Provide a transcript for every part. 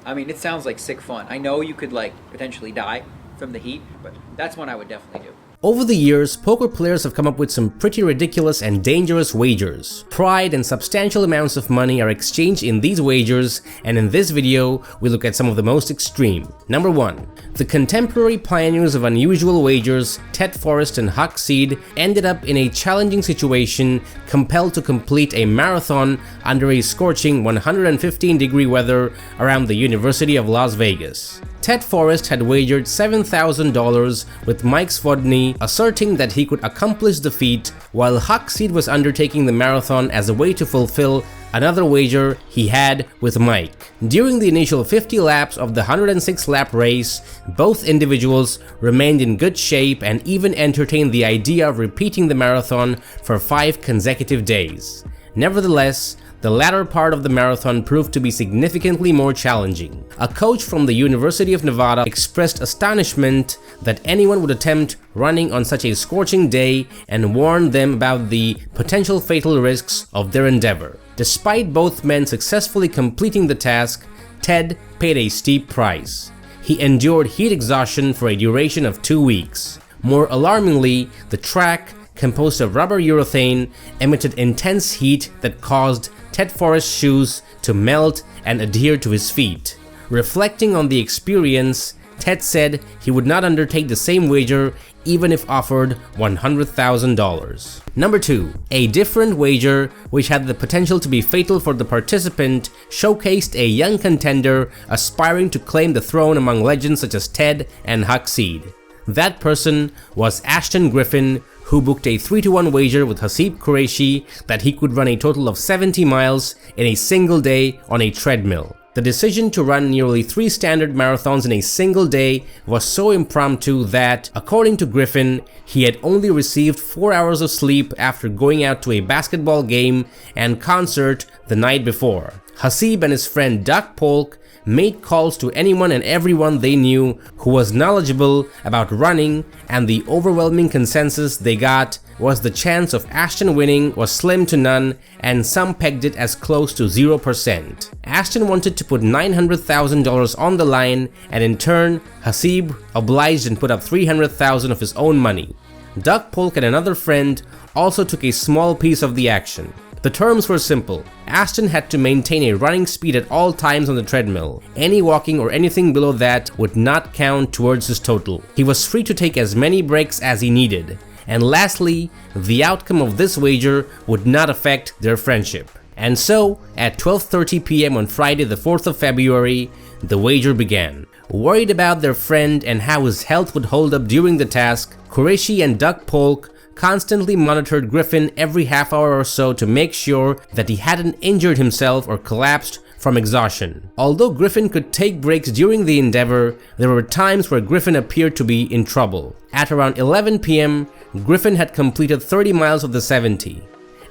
I mean, it sounds like sick fun. I know you could like potentially die from the heat, but that's one I would definitely do. Over the years, poker players have come up with some pretty ridiculous and dangerous wagers. Pride and substantial amounts of money are exchanged in these wagers, and in this video, we look at some of the most extreme. Number 1. The contemporary pioneers of unusual wagers, Ted Forrest and Huck Seed, ended up in a challenging situation, compelled to complete a marathon under a scorching 115-degree weather around the University of Las Vegas. Ted Forrest had wagered $7,000 with Mike Svodny, asserting that he could accomplish the feat, while Huck Seed was undertaking the marathon as a way to fulfill another wager he had with Mike. During the initial 50 laps of the 106-lap race, both individuals remained in good shape and even entertained the idea of repeating the marathon for 5 consecutive days. Nevertheless, the latter part of the marathon proved to be significantly more challenging. A coach from the University of Nevada expressed astonishment that anyone would attempt running on such a scorching day and warned them about the potential fatal risks of their endeavor. Despite both men successfully completing the task, Ted paid a steep price. He endured heat exhaustion for a duration of 2 weeks. More alarmingly, the track, composed of rubber urethane, emitted intense heat that caused Ted Forrest's shoes to melt and adhere to his feet. Reflecting on the experience, Ted said he would not undertake the same wager even if offered $100,000. Number 2. A different wager, which had the potential to be fatal for the participant, showcased a young contender aspiring to claim the throne among legends such as Ted and Huck Seed. That person was Ashton Griffin, who booked a 3-to-1 wager with Hasib Qureshi that he could run a total of 70 miles in a single day on a treadmill. The decision to run nearly 3 standard marathons in a single day was so impromptu that, according to Griffin, he had only received 4 hours of sleep after going out to a basketball game and concert the night before. Hasib and his friend Doug Polk made calls to anyone and everyone they knew who was knowledgeable about running, and the overwhelming consensus they got was the chance of Ashton winning was slim to none, and some pegged it as close to 0%. Ashton wanted to put $900,000 on the line, and in turn, Hasib obliged and put up $300,000 of his own money. Doug Polk and another friend also took a small piece of the action. The terms were simple. Ashton had to maintain a running speed at all times on the treadmill. Any walking or anything below that would not count towards his total. He was free to take as many breaks as he needed. And lastly, the outcome of this wager would not affect their friendship. And so, at 12:30 p.m. on Friday the 4th of February, the wager began. Worried about their friend and how his health would hold up during the task, Qureshi and Doug Polk constantly monitored Griffin every half hour or so to make sure that he hadn't injured himself or collapsed from exhaustion. Although Griffin could take breaks during the endeavor, there were times where Griffin appeared to be in trouble. At around 11 p.m., Griffin had completed 30 miles of the 70.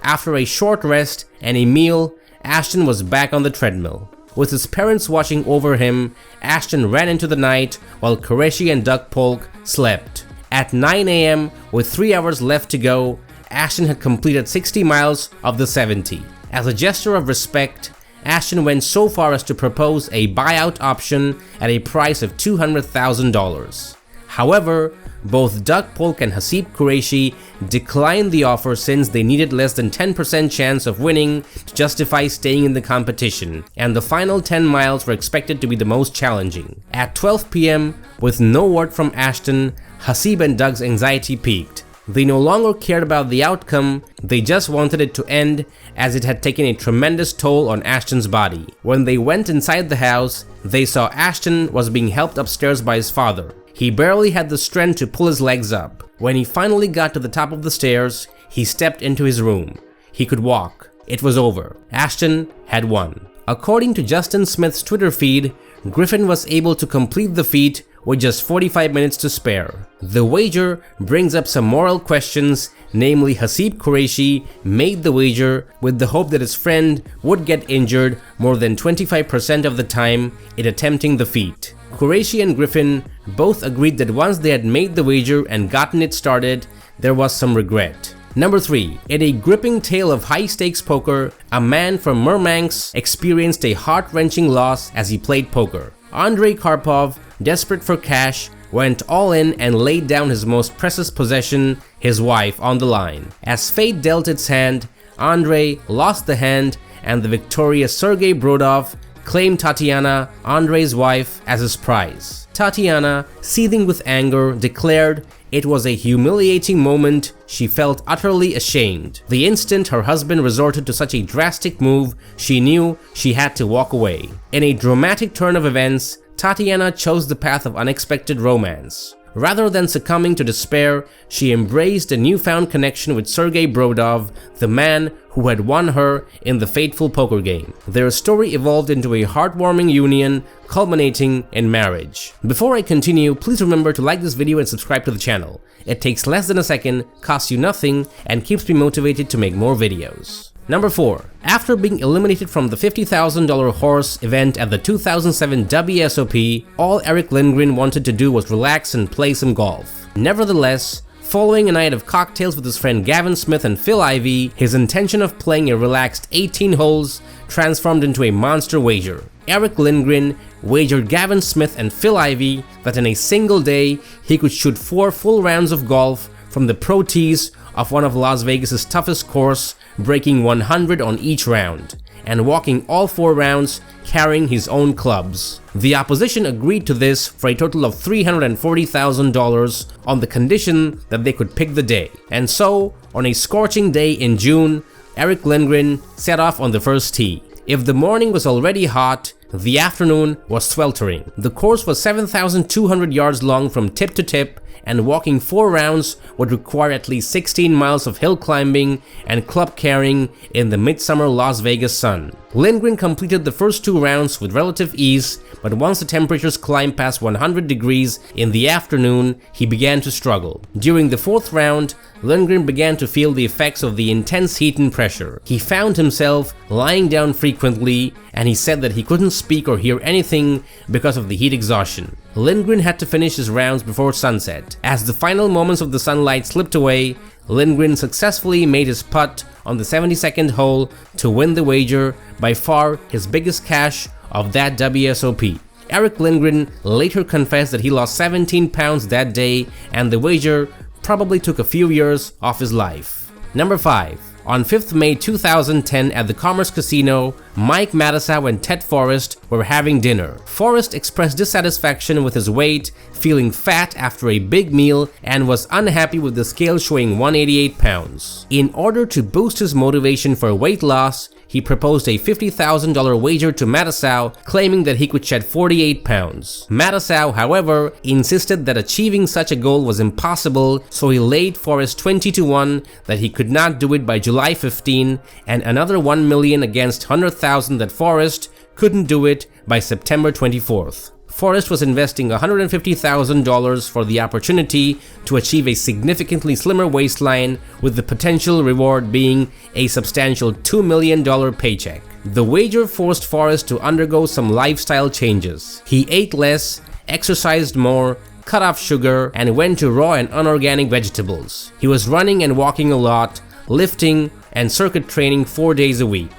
After a short rest and a meal, Ashton was back on the treadmill. With his parents watching over him, Ashton ran into the night while Qureshi and Doug Polk slept. At 9 a.m., with 3 hours left to go, Ashton had completed 60 miles of the 70. As a gesture of respect, Ashton went so far as to propose a buyout option at a price of $200,000. However, both Doug Polk and Hasib Qureshi declined the offer since they needed less than 10% chance of winning to justify staying in the competition, and the final 10 miles were expected to be the most challenging. At 12 p.m., with no word from Ashton, Hasib and Doug's anxiety peaked. They no longer cared about the outcome, they just wanted it to end, as it had taken a tremendous toll on Ashton's body. When they went inside the house, they saw Ashton was being helped upstairs by his father. He barely had the strength to pull his legs up. When he finally got to the top of the stairs, he stepped into his room. He could walk. It was over. Ashton had won. According to Justin Smith's Twitter feed, Griffin was able to complete the feat with just 45 minutes to spare. The wager brings up some moral questions, namely Hasib Qureshi made the wager with the hope that his friend would get injured more than 25% of the time in attempting the feat. Qureshi and Griffin both agreed that once they had made the wager and gotten it started, there was some regret. Number 3. In a gripping tale of high-stakes poker, a man from Murmansk experienced a heart-wrenching loss as he played poker. Andrei Karpov, desperate for cash, went all in and laid down his most precious possession, his wife, on the line. As fate dealt its hand, Andrei lost the hand, and the victorious Sergei Brodov claimed Tatiana, Andrei's wife, as his prize. Tatiana, seething with anger, declared it was a humiliating moment. She felt utterly ashamed. The instant her husband resorted to such a drastic move, she knew she had to walk away. In a dramatic turn of events, Tatiana chose the path of unexpected romance. Rather than succumbing to despair, she embraced a newfound connection with Sergei Brodov, the man who had won her in the fateful poker game. Their story evolved into a heartwarming union, culminating in marriage. Before I continue, please remember to like this video and subscribe to the channel. It takes less than a second, costs you nothing, and keeps me motivated to make more videos. Number 4. After being eliminated from the $50,000 horse event at the 2007 WSOP, all Eric Lingren wanted to do was relax and play some golf. Nevertheless, following a night of cocktails with his friend Gavin Smith and Phil Ivey, his intention of playing a relaxed 18 holes transformed into a monster wager. Eric Lingren wagered Gavin Smith and Phil Ivey that in a single day he could shoot 4 full rounds of golf from the pro tees of one of Las Vegas's toughest course, breaking 100 on each round, and walking all 4 rounds carrying his own clubs. The opposition agreed to this for a total of $340,000 on the condition that they could pick the day. And so, on a scorching day in June, Eric Lindgren set off on the first tee. If the morning was already hot, the afternoon was sweltering. The course was 7,200 yards long from tip to tip, and walking 4 rounds would require at least 16 miles of hill climbing and club carrying in the midsummer Las Vegas sun. Lindgren completed the first 2 rounds with relative ease, but once the temperatures climbed past 100 degrees in the afternoon, he began to struggle. During the 4th round, Lindgren began to feel the effects of the intense heat and pressure. He found himself lying down frequently, and he said that he couldn't speak or hear anything because of the heat exhaustion. Lindgren had to finish his rounds before sunset. As the final moments of the sunlight slipped away, Lindgren successfully made his putt on the 72nd hole to win the wager, by far his biggest cash of that WSOP. Eric Lindgren later confessed that he lost 17 pounds that day, and the wager probably took a few years off his life. Number 5. On 5th May 2010 at the Commerce Casino, Mike Matusow and Ted Forrest were having dinner. Forrest expressed dissatisfaction with his weight, feeling fat after a big meal, and was unhappy with the scale showing 188 pounds. In order to boost his motivation for weight loss, he proposed a $50,000 wager to Matusow, claiming that he could shed 48 pounds. Matusow, however, insisted that achieving such a goal was impossible, so he laid Forrest 20-1 that he could not do it by July 15, and another $1 million against $100,000 that Forrest couldn't do it by September 24th. Forrest was investing $150,000 for the opportunity to achieve a significantly slimmer waistline, with the potential reward being a substantial $2 million paycheck. The wager forced Forrest to undergo some lifestyle changes. He ate less, exercised more, cut off sugar, and went to raw and unorganic vegetables. He was running and walking a lot, lifting and circuit training 4 days a week.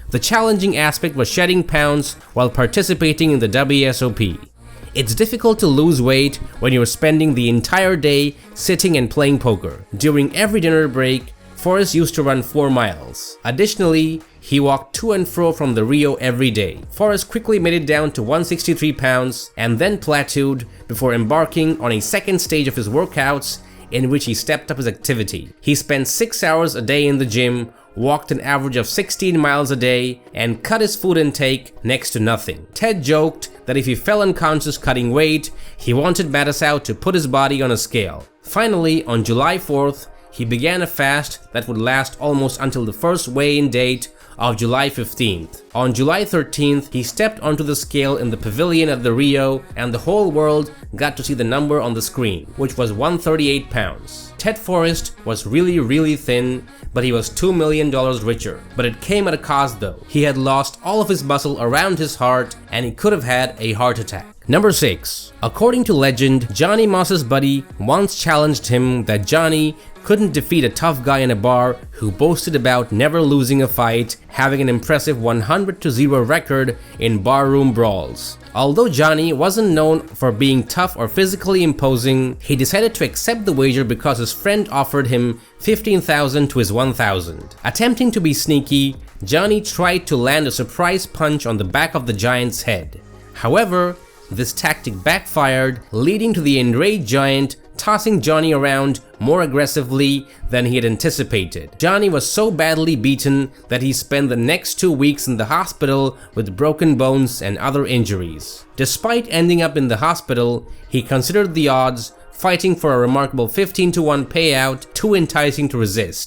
The challenging aspect was shedding pounds while participating in the WSOP. It's difficult to lose weight when you're spending the entire day sitting and playing poker. During every dinner break, Forrest used to run 4 miles. Additionally, he walked to and fro from the Rio every day. Forrest quickly made it down to 163 pounds and then plateaued before embarking on a second stage of his workouts, in which he stepped up his activity. He spent 6 hours a day in the gym, walked an average of 16 miles a day, and cut his food intake next to nothing. Ted joked that if he fell unconscious cutting weight, he wanted Matusow to put his body on a scale. Finally, on July 4th, he began a fast that would last almost until the first weigh-in date of July 15th. On July 13th, he stepped onto the scale in the pavilion at the Rio, and the whole world got to see the number on the screen, which was 138 pounds. Ted Forrest was really thin, but he was $2 million richer. But it came at a cost though. He had lost all of his muscle around his heart, and he could have had a heart attack. Number 6. According to legend, Johnny Moss's buddy once challenged him that Johnny couldn't defeat a tough guy in a bar who boasted about never losing a fight, having an impressive 100-0 record in barroom brawls. Although Johnny wasn't known for being tough or physically imposing, he decided to accept the wager because his friend offered him $15,000 to his $1,000. Attempting to be sneaky, Johnny tried to land a surprise punch on the back of the giant's head. However, this tactic backfired, leading to the enraged giant tossing Johnny around more aggressively than he had anticipated. Johnny was so badly beaten that he spent the next 2 weeks in the hospital with broken bones and other injuries. Despite ending up in the hospital, he considered the odds, fighting for a remarkable 15-1 payout, too enticing to resist.